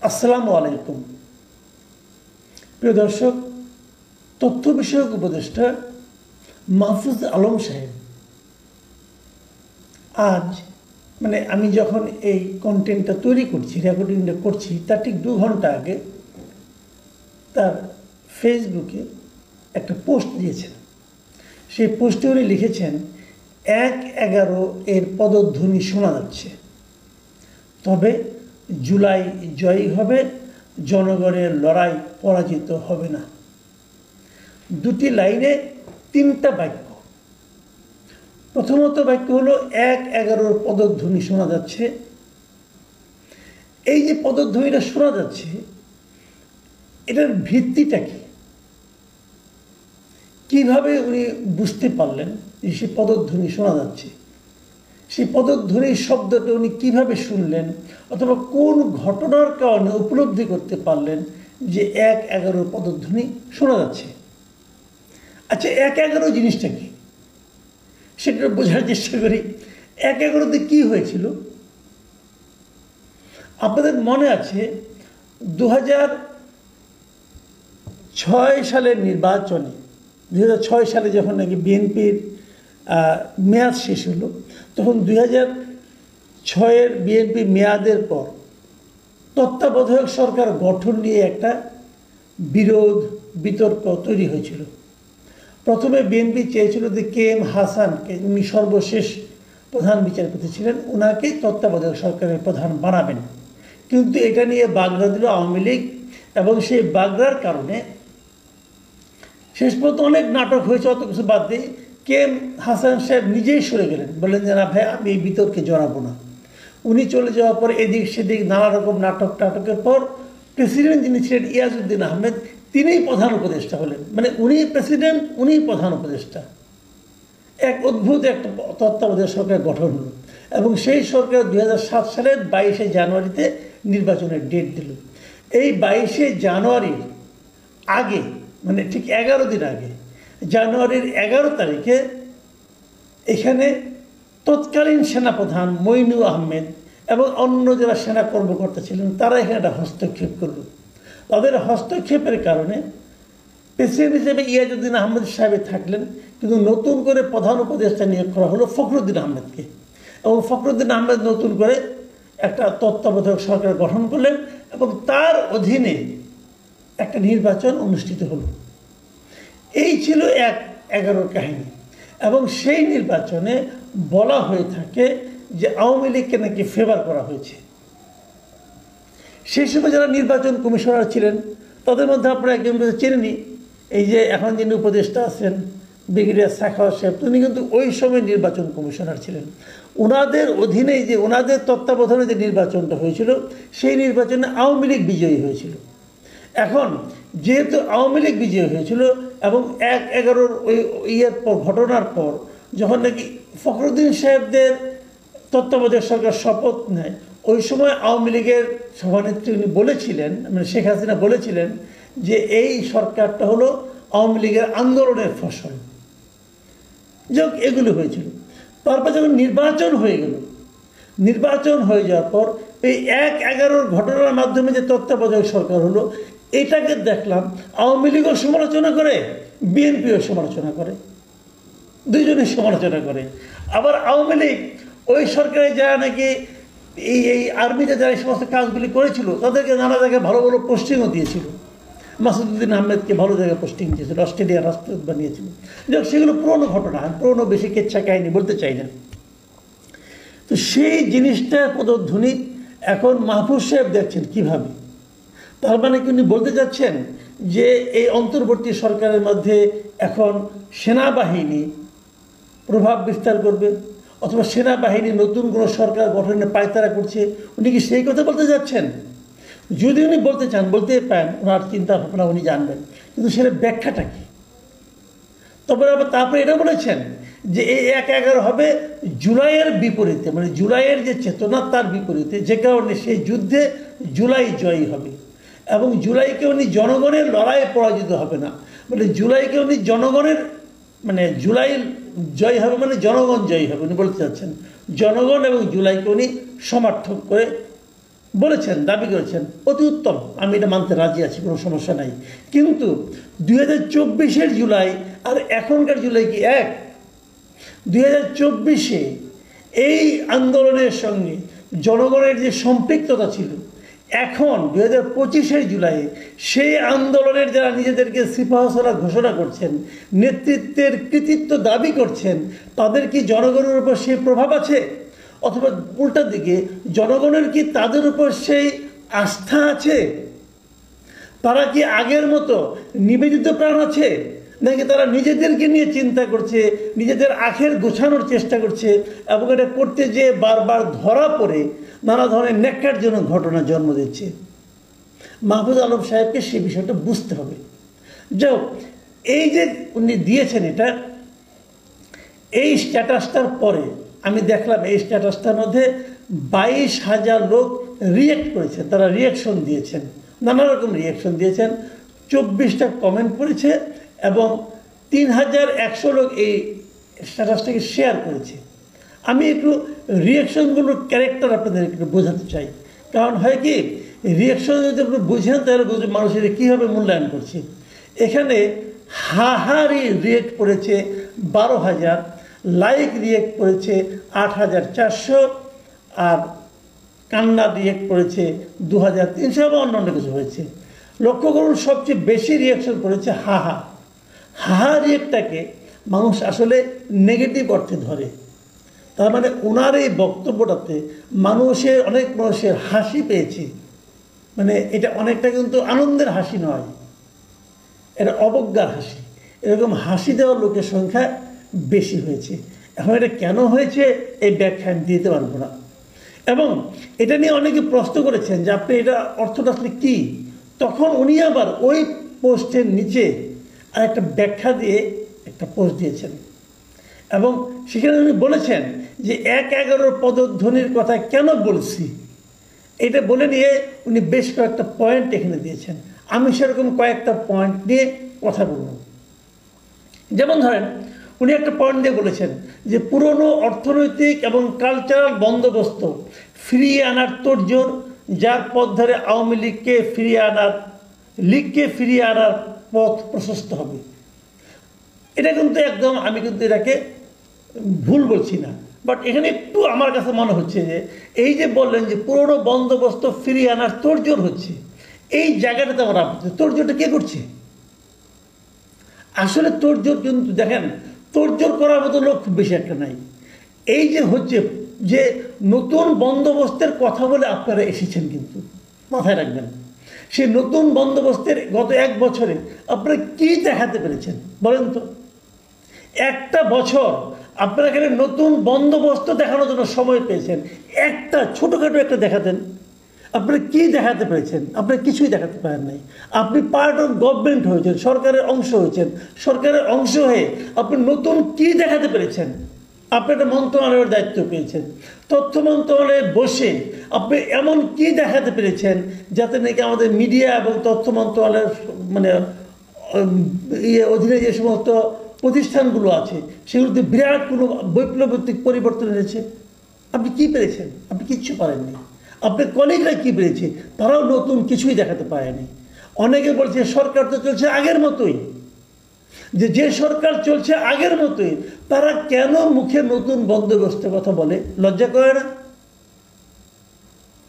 আসসালামু আলাইকুম। প্রিয় দর্শক, তথ্য বিষয়ক উপদেষ্টা মাহফুজ আলম সাহেব আজ আমি যখন এই কন্টেন্টটা তৈরি করছি, রেকর্ডিংটা করছি, তার ঠিক 2 ঘন্টা আগে তার ফেসবুকে একটা পোস্ট দিয়েছেন। সেই পোস্টে উনি লিখেছেন, 1/11 এর পদধ্বনি শোনা যাচ্ছে, তবে জুলাই জয়ী হবে, জনগণের লড়াই পরাজিত হবে না। 2টি লাইনে 3টা বাক্য। প্রথমত বাক্য হলো 1/11 পদধ্বনি শোনা যাচ্ছে। এই যে পদধ্বনিটা শোনা যাচ্ছে, এটার ভিত্তিটা কি? কিভাবে উনি বুঝতে পারলেন যে সে পদধ্বনি শোনা যাচ্ছে? সেই পদধ্বনির শব্দটা উনি কিভাবে শুনলেন, অথবা কোন ঘটনার কারণে উপলব্ধি করতে পারলেন যে 1/11 পদধ্বনি শোনা যাচ্ছে? আচ্ছা, 1/11 জিনিসটা কি সেটা বোঝার চেষ্টা করি। 1/11-তে কি হয়েছিল? আপনাদের মনে আছে 2006 সালের নির্বাচনে, 2006 সালে যখন নাকি বিএনপির মেয়াদ শেষ হলো, তখন 2006-এর বিএনপি মেয়াদের পর তত্ত্বাবধায়ক সরকার গঠন নিয়ে একটা বিরোধ বিতর্ক তৈরি হয়েছিল। প্রথমে বিএনপি চেয়েছিল যে KM হাসানকে, উনি সর্বশেষ প্রধান বিচারপতি ছিলেন, ওনাকে তত্ত্বাবধায়ক সরকারের প্রধান বানাবেন। কিন্তু এটা নিয়ে বাগড়া দিল আওয়ামী লীগ, এবং সেই বাগড়ার কারণে শেষ পর্যন্ত অনেক নাটক হয়েছে। অত কিছু বাদ দিয়ে KM হাসান সাহেব নিজেই সরে গেলেন, বললেন যে না ভাই, আমি এই বিতর্কে জড়াবো না। উনি চলে যাওয়ার পর এদিক সেদিক নানা রকম নাটকের পর প্রেসিডেন্ট যিনি ছিলেন ইয়াজউদ্দিন আহমেদ, তিনিই প্রধান উপদেষ্টা হলেন। উনি প্রেসিডেন্ট, উনিই প্রধান উপদেষ্টা। এক অদ্ভুত একটা তত্ত্বাবধায়ক সরকার গঠন হল, এবং সেই সরকার 2007 সালের 22শে জানুয়ারিতে নির্বাচনের ডেট দিল। এই 22শে জানুয়ারির আগে, ঠিক 11 দিন আগে, জানুয়ারির 11 তারিখে এখানে তৎকালীন সেনাপ্রধান মইনুল আহমেদ এবং অন্য যারা সেনা কর্মকর্তা ছিলেন, তারা এখানে একটা হস্তক্ষেপ করল। তাদের হস্তক্ষেপের কারণে প্রেসিডেন্ট হিসেবে ইয়াজউদ্দিন আহমেদ সাহেব থাকলেন, কিন্তু নতুন করে প্রধান উপদেষ্টা নিয়োগ করা হলো ফখরুদ্দিন আহমেদকে, এবং ফখরুদ্দিন আহমেদ নতুন করে একটা তত্ত্বাবধায়ক সরকার গঠন করলেন, এবং তার অধীনে একটা নির্বাচন অনুষ্ঠিত হলো। এই ছিল 1/11 কাহিনী। এবং সেই নির্বাচনে বলা হয়ে থাকে যে আওয়ামী লীগকে নাকি ফেভার করা হয়েছে। সেই সময় যারা নির্বাচন কমিশনার ছিলেন, তাদের মধ্যে আপনারা একজন চেনেনি, এই যে এখন যিনি উপদেষ্টা আছেন ব্রিগেডিয়ার সাখাওয়াত সাহেব, তিনি কিন্তু ওই সময় নির্বাচন কমিশনার ছিলেন। ওনাদের অধীনেই, যে ওনাদের তত্ত্বাবধানে যে নির্বাচনটা হয়েছিল, সেই নির্বাচনে আওয়ামী লীগ বিজয়ী হয়েছিল। এখন যেহেতু আওয়ামী লীগ বিজয়ী হয়েছিল, এবং 1/11 ওই ঘটনার পর যখন নাকি ফখরুদ্দিন সাহেবদের তত্ত্বাবধায়ক সরকার শপথ নেয়, ওই সময় আওয়ামী লীগের সভানেত্রী উনি বলেছিলেন, শেখ হাসিনা বলেছিলেন যে এই সরকারটা হলো আওয়ামী লীগের আন্দোলনের ফসল। যাক, এগুলো হয়েছিল। তারপর যখন নির্বাচন হয়ে গেল, নির্বাচন হয়ে যাওয়ার পর এই 1/11 ঘটনার মাধ্যমে যে তত্ত্বাবধায়ক সরকার হলো, এটাকে দেখলাম আওয়ামী লীগও সমালোচনা করে, বিএনপিও সমালোচনা করে, দুইজনের সমালোচনা করে। আবার আওয়ামী লীগ ওই সরকারে যারা নাকি এই আর্মিতে যারা এই সমস্ত কাজগুলি করেছিল, তাদেরকে নানা জায়গায় ভালো ভালো পোস্টিংও দিয়েছিল। মাসুদুদ্দিন আহমেদকে ভালো জায়গায় পোস্টিং দিয়েছিল, অস্ট্রেলিয়ার রাষ্ট্রদূত বানিয়েছিল। যাক, সেগুলো পুরনো ঘটনা, পুরনো বেশি কেচ্ছা কাহিনী বলতে চাই না। তো সেই জিনিসটার পদধ্বনি এখন মাহফুজ সাহেব দেখছেন কিভাবে। তার কি উনি বলতে চাচ্ছেন যে এই অন্তর্বর্তী সরকারের মধ্যে এখন সেনাবাহিনী প্রভাব বিস্তার করবে, অথবা সেনাবাহিনী নতুন কোনো সরকার গঠনের পায়তারা করছে? উনি কি সেই কথা বলতে যাচ্ছেন? যদি উনি বলতে চান, বলতে পারেন, ওনার চিন্তা ভাবনা উনি জানবেন, কিন্তু সেটা ব্যাখ্যাটা কি? তারপরে এটা বলেছেন যে এই 1/11 হবে জুলাইয়ের বিপরীতে, জুলাইয়ের যে চেতনা তার বিপরীতে, যে কারণে সেই যুদ্ধে জুলাই জয়ী হবে, এবং জুলাইকে উনি জনগণের লড়াইয়ে পরাজিত হবে না। জুলাইকে উনি জনগণের, জুলাই জয় হবে, জনগণ জয়ী হবে। উনি বলতে চাচ্ছেন জনগণ এবং জুলাইকে উনি সমর্থন করে বলেছেন, দাবি করেছেন, অতি উত্তম, আমি এটা মানতে রাজি আছি, কোনো সমস্যা নাই। কিন্তু 2024-এর জুলাই আর এখনকার জুলাই কি এক? 2024-এ এই আন্দোলনের সঙ্গে জনগণের যে সম্পৃক্ততা ছিল, এখন 2025-এর জুলাই সেই আন্দোলনের যারা নিজেদেরকে সিপাহসালা ঘোষণা করছেন, নেতৃত্বের কৃতিত্ব দাবি করছেন, তাদের কি জনগণের উপর সেই প্রভাব আছে? অথবা উল্টার দিকে জনগণের কি তাদের উপর সেই আস্থা আছে? তারা কি আগের মতো নিবেদিত প্রাণ আছে, নাকি তারা নিজেদেরকে নিয়ে চিন্তা করছে, নিজেদের আখের গোছানোর চেষ্টা করছে, এবং এটা করতে যেয়ে বারবার ধরা পড়ে নানা ধরনের ন্যাক্কারজনক ঘটনা জন্ম দিচ্ছে? মাহফুজ আলম সাহেবকে সেই বিষয়টা বুঝতে হবে। যাও, এই যে উনি দিয়েছেন এটা, এই স্ট্যাটাসটার পরে আমি দেখলাম এই স্ট্যাটাসটার মধ্যে 22,000 লোক রিয়েক্ট করেছে, তারা রিয়াকশন দিয়েছেন, নানা রকম রিয়াকশন দিয়েছেন, 24টা কমেন্ট করেছে এবং 3,100 লোক এই স্ট্যাটাসটাকে শেয়ার করেছে। আমি একটু রিয়াকশনগুলোর ক্যারেক্টার আপনাদের একটু বোঝাতে চাই, কারণ হয় কি, রিয়াকশন যদি আপনি বুঝেন তাহলে বুঝবেন মানুষের কীভাবে মূল্যায়ন করছে। এখানে হাহারি রিয়েক্ট করেছে 12,000, লাইক রিয়েক্ট করেছে 8,400, আর কান্না রিয়েক্ট করেছে 2,300 এবং অন্যান্য কিছু হয়েছে। লক্ষ্য করুন, সবচেয়ে বেশি রিয়াকশন করেছে হাহা। হাহা রিয়েক্টটাকে মানুষ আসলে নেগেটিভ অর্থে ধরে। তার মানে ওনার এই বক্তব্যটাতে অনেক মানুষের হাসি পেয়েছে। মানে এটা অনেকটা কিন্তু আনন্দের হাসি নয়, এটা অবজ্ঞার হাসি। এরকম হাসি দেওয়ার লোকের সংখ্যা বেশি হয়েছে। এখন এটা কেন হয়েছে এই ব্যাখ্যা আমি দিতে পারবো না। এবং এটা নিয়ে অনেকে প্রশ্ন করেছেন যে আপনি এটা অর্থটা আসলে কী। তখন উনি আবার ওই পোস্টের নিচে আর একটা ব্যাখ্যা দিয়ে একটা পোস্ট দিয়েছেন, এবং সেখানে উনি বলেছেন যে 1-11 পদধ্বনির কথা কেন বলছি, এটা বলে নিয়ে উনি বেশ কয়েকটা পয়েন্ট এখানে দিয়েছেন। আমি সেরকম কয়েকটা পয়েন্ট নিয়ে কথা বলব। যেমন ধরেন, উনি একটা পয়েন্ট দিয়ে বলেছেন যে পুরনো অর্থনৈতিক এবং কালচারাল বন্দোবস্ত ফিরিয়ে আনার তোড়জোড়, যার পথ ধরে আওয়ামী লীগকে ফিরিয়ে আনার পথ প্রশস্ত হবে। এটা কিন্তু একদম, আমি কিন্তু এটাকে ভুল বলছি না, বাট এখানে একটু আমার কাছে মনে হচ্ছে যে এই যে বললেন যে পুরনো বন্দোবস্ত ফিরিয়ে আনার তোড়জোড় হচ্ছে, এই জায়গাটাতে আমার আপত্তি। তোড়জোড়টা কে করছে? আসলে তোড়জোড় কিন্তু দেখেন, তোড়জোড় করার মতো লোক খুব বেশি একটা নাই। এই যে হচ্ছে যে নতুন বন্দোবস্তের কথা বলে আপনারা এসেছেন, কিন্তু মাথায় রাখবেন, সেই নতুন বন্দোবস্তের গত 1 বছরে আপনারা কি দেখাতে পেরেছেন বলেন তো? একটা বছর আপনারা এখানে নতুন বন্দোবস্ত দেখানোর জন্য সময় পেয়েছেন, একটা ছোটোখাটো একটা দেখাতেন। আপনারা কি দেখাতে পেরেছেন? আপনারা কিছুই দেখাতে পারেন নাই। আপনি পার্ট অফ গভর্নমেন্ট হয়েছেন, সরকারের অংশ হয়েছেন, সরকারের অংশ হয়ে আপনি নতুন কি দেখাতে পেরেছেন? আপনি একটা মন্ত্রণালয়ের দায়িত্ব পেয়েছেন, তথ্য মন্ত্রণালয়ে বসে আপনি এমন কি দেখাতে পেরেছেন যাতে নাকি আমাদের মিডিয়া এবং তথ্য মন্ত্রণালয়ের মানে অধীনে যে সমস্ত প্রতিষ্ঠানগুলো আছে সেগুলোতে বিরাট কোনো বৈপ্লবিক পরিবর্তন এনেছে? আপনি কি পেরেছেন? আপনি কিচ্ছু পারেননি। আপনার কলিগরা কি পেরেছে? তারাও নতুন কিছুই দেখাতে পারেনি। অনেকে বলছে সরকার তো চলছে আগের মতোই। যে সরকার চলছে আগের মতোই, তারা কেন মুখে নতুন বন্দোবস্তের কথা বলে? লজ্জা করে না?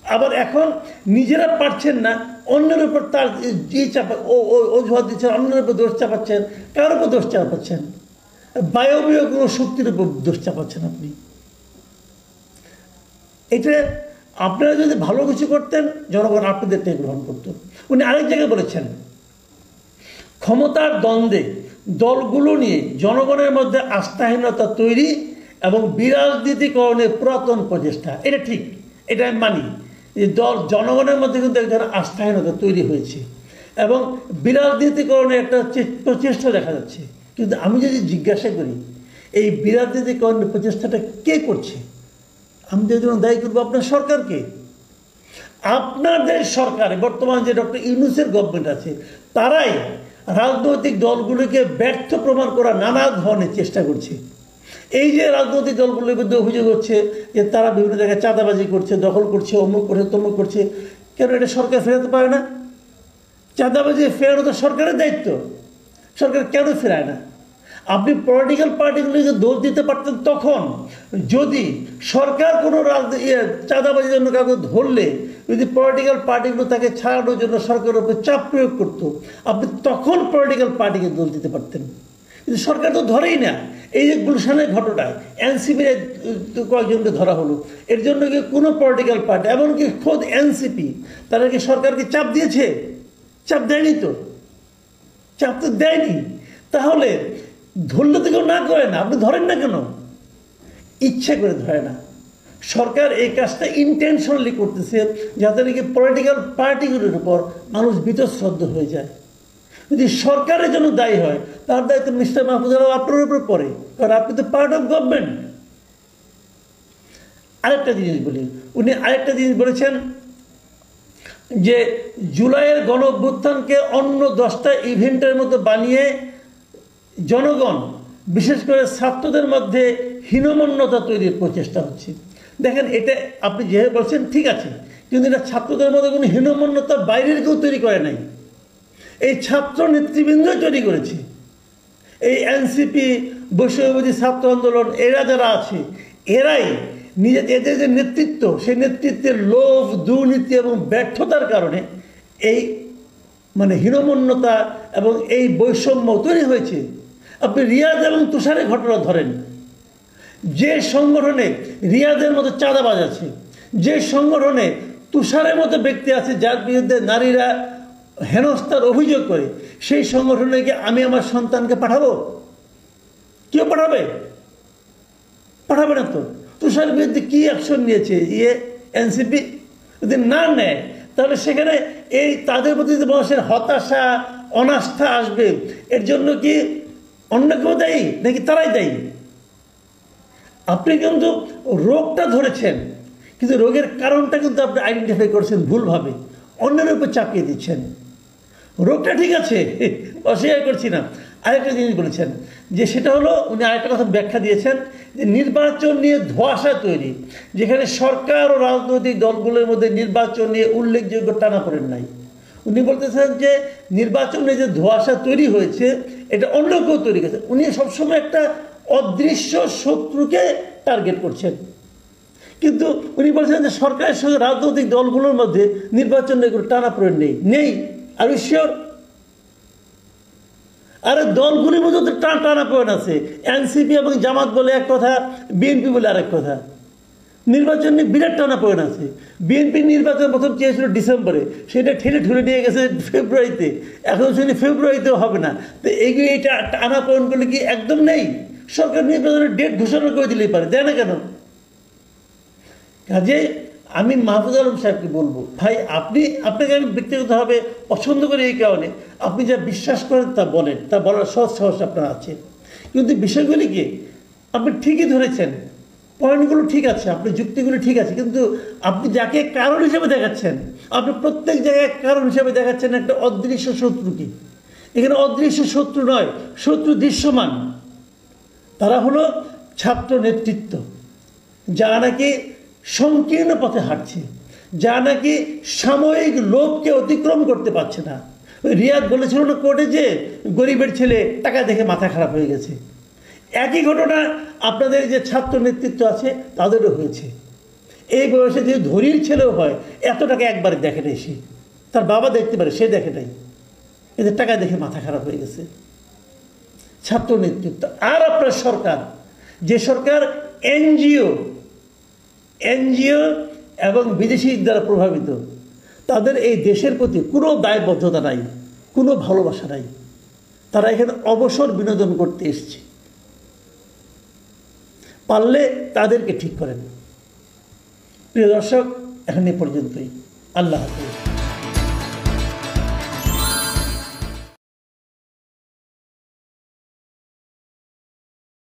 আবার এখন নিজেরা পারছেন না, অন্যের উপর তার অজুহাত দিচ্ছেন, অন্যের উপর দোষ চাপাচ্ছেন। কার উপর দোষ চাপাচ্ছেন? বায়বীয় কোনো শক্তির উপর দোষ চাপাচ্ছেন আপনি। এটা আপনারা যদি ভালো কিছু করতেন, জনগণ আপনাদেরটাই গ্রহণ করত। উনি আরেক জায়গায় বলেছেন, ক্ষমতার দ্বন্দ্বে দলগুলো নিয়ে জনগণের মধ্যে আস্থাহীনতা তৈরি এবং বিরাজনীতিকরণের পুরাতন প্রচেষ্টা। এটা ঠিক, এটা আমি মানি যে জনগণের মধ্যে কিন্তু এক ধরনের আস্থাহীনতা তৈরি হয়েছে এবং বিরাজনীতিকরণের একটা প্রচেষ্টা দেখা যাচ্ছে। কিন্তু আমি যদি জিজ্ঞাসা করি এই বিরাজনীতিকরণের প্রচেষ্টাটা কে করছে, আমি যে জন্য দায়ী করবো আপনার সরকারকে। আপনাদের সরকারে বর্তমান যে ডক্টর ইউনূসের গভর্নমেন্ট আছে, তারাই রাজনৈতিক দলগুলোকে ব্যর্থ প্রমাণ করা নানা ধরনের চেষ্টা করছে। এই যে রাজনৈতিক দলগুলোর বিরুদ্ধে অভিযোগ হচ্ছে যে তারা বিভিন্ন জায়গায় চাঁদাবাজি করছে, দখল করছে, অমুক করছে, তমুক করছে, কেন এটা সরকার ফেরাতে পারে না? চাঁদাবাজি ফেরানো তো সরকারের দায়িত্ব, সরকার কেন ফেরায় না? আপনি পলিটিক্যাল পার্টিগুলিকে দোষ দিতে পারতেন তখন, যদি সরকার কোনো চাঁদাবাজির জন্য কাউকে ধরলে যদি পলিটিক্যাল পার্টিগুলো তাকে ছাড়ানোর জন্য সরকারের উপর চাপ প্রয়োগ করতো, আপনি তখন পলিটিক্যাল পার্টিকে দোষ দিতে পারতেন। কিন্তু সরকার তো ধরেই না। এই যে গুলশানের ঘটনায় এনসিপির কয়েকজনকে ধরা হলো, এর জন্য কি কোনো পলিটিক্যাল পার্টি, এমনকি খোদ এনসিপি, তারা কি সরকারকে চাপ দিয়েছে? চাপ দেয়নি তো, চাপ তো দেয়নি। তাহলে ধরলে তো কেউ না করে না, আপনি ধরেন না কেন? ইচ্ছে করে ধরে না। সরকার এই কাজটা ইন্টেনশনালি করতেছে যাতে নাকি পলিটিক্যাল পার্টিগুলোর উপর মানুষ বীতশ্রদ্ধ হয়ে যায়। যদি সরকারের জন্য দায়ী হয়, তার দায়িত্ব মিস্টার মাহফুজ আলম আপনার উপর পড়ে, কারণ আপনি তো পার্ট অফ গভর্নমেন্ট। আরেকটা জিনিস বলি, উনি আরেকটা জিনিস বলেছেন যে জুলাইয়ের গণ অভ্যুত্থানকে অন্য 10টা ইভেন্টের মতো বানিয়ে জনগণ, বিশেষ করে ছাত্রদের মধ্যে হীনমন্যতা তৈরির প্রচেষ্টা হচ্ছে। দেখেন, এটা আপনি যেভাবে বলছেন ঠিক আছে, কিন্তু এটা ছাত্রদের মধ্যে কোনো হীনমন্যতা বাইরের কেউ তৈরি করে নাই, এই ছাত্র নেতৃবৃন্দ তৈরি করেছে। এই এনসিপি, বৈষম্যবিরোধী ছাত্র আন্দোলন, এরা যারা আছে, এরাই এদের যে নেতৃত্ব, সেই নেতৃত্বের লোভ, দুর্নীতি এবং ব্যর্থতার কারণে এই হীনমন্যতা এবং এই বৈষম্য তৈরি হয়েছে। আপনি রিয়াদ এবং তুষারের ঘটনা ধরেন, যে সংগঠনে রিয়াদের মতো চাঁদাবাজ আছে, যে সংগঠনে তুষারের মতো ব্যক্তি আছে যার বিরুদ্ধে নারীরা হেনস্থার অভিযোগ করে, সেই সংগঠনে গিয়ে আমি আমার সন্তানকে পাঠাবো? কেউ পাঠাবে? পাঠাবে না তো। তুষারের বিরুদ্ধে কি অ্যাকশন নিয়েছে এনসিপি? যদি না নেয়, তাহলে সেখানে এই তাদের প্রতি মানুষের হতাশা, অনাস্থা আসবে। এর জন্য কি অন্য কেউ দায়ী নাকি তারাই দায়ী? আপনি কিন্তু রোগটা ধরেছেন, কিন্তু রোগের কারণটা কিন্তু আপনি আইডেন্টিফাই করছেন ভুলভাবে, অন্যের উপর চাপিয়ে দিচ্ছেন। রোগটা ঠিক আছে, অস্বীকার করছি না। আরেকটা জিনিস বলেছেন যে সেটা হলো, উনি আরেকটা কথা ব্যাখ্যা দিয়েছেন যে নির্বাচন নিয়ে ধোঁয়াশা তৈরি, যেখানে সরকার ও রাজনৈতিক দলগুলোর মধ্যে নির্বাচন নিয়ে উল্লেখযোগ্য টানাপোড়েন নাই। উনি বলতেছেন যে নির্বাচনে যে ধোঁয়াশা তৈরি হয়েছে এটা অন্য কেউ তৈরি করেছে। উনি সবসময় একটা অদৃশ্য শত্রুকে টার্গেট করছেন, কিন্তু উনি বলছেন যে সরকারের সঙ্গে রাজনৈতিক দলগুলোর মধ্যে নির্বাচনে কোনো টানাপোড়েন নেই। আর শিওর? আরে দলগুলির মধ্যে তো টানাপোড়েন আছে। এনসিপি এবং জামাত বলে এক কথা, বিএনপি বলে আরেক কথা। নির্বাচন নিয়ে বিরাট টানাপোড়েন আছে। বিএনপি নির্বাচন প্রথম চেয়েছিল ডিসেম্বরে, সেটা ঠেলে ঠুলে নিয়ে গেছে ফেব্রুয়ারিতে, এখন শুনি ফেব্রুয়ারিতেও হবে না। তো এইগুলো এইটা টানাপোড়েনগুলো কি একদম নেই? সরকার নির্বাচনের ডেট ঘোষণা করে দিলেই পারে, দেয় না কেন? কাজে আমি মাহফুজ আলম সাহেবকে বলবো, ভাই আপনাকে আমি ব্যক্তিগতভাবে পছন্দ করি এই কারণে, আপনি যা বিশ্বাস করেন তা বলেন, তা বলার সহজ সাহস আপনার আছে। কিন্তু বিষয়গুলিকে আপনি ঠিকই ধরেছেন, পয়েন্টগুলো ঠিক আছে, আপনার যুক্তিগুলো ঠিক আছে, কিন্তু আপনি যাকে কারণ হিসেবে দেখাচ্ছেন, আপনি প্রত্যেক জায়গায় কারণ হিসেবে দেখাচ্ছেন একটা অদৃশ্য শত্রুকে। এখানে অদৃশ্য শত্রু নয়, শত্রু দৃশ্যমান। তারা হলো ছাত্র নেতৃত্ব, যারা নাকি সংকীর্ণ পথে হাঁটছে, যা নাকি সাময়িক লোভকে অতিক্রম করতে পারছে না। ওই রিয়াদ বলেছিল না কোর্টে যে গরিবের ছেলে টাকা দেখে মাথা খারাপ হয়ে গেছে। একই ঘটনা আপনাদের যে ছাত্র নেতৃত্ব আছে তাদেরও হয়েছে। এই বয়সে যে ধনীর ছেলেও হয়, এত টাকা একবারে দেখে নেই সে, তার বাবা দেখতে পারে, সে দেখে নাই, এদের টাকা দেখে মাথা খারাপ হয়ে গেছে ছাত্র নেতৃত্ব। আর আপনার সরকার, যে সরকার এনজিও এবং বিদেশি দ্বারা প্রভাবিত, তাদের এই দেশের প্রতি কোনো দায়বদ্ধতা নাই, কোনো ভালোবাসা নাই। তারা এখানে অবসর বিনোদন করতে এসেছে। পারলে তাদেরকে ঠিক করেন। প্রিয় দর্শক, এখন এ পর্যন্তই। আল্লাহ হাফেজ।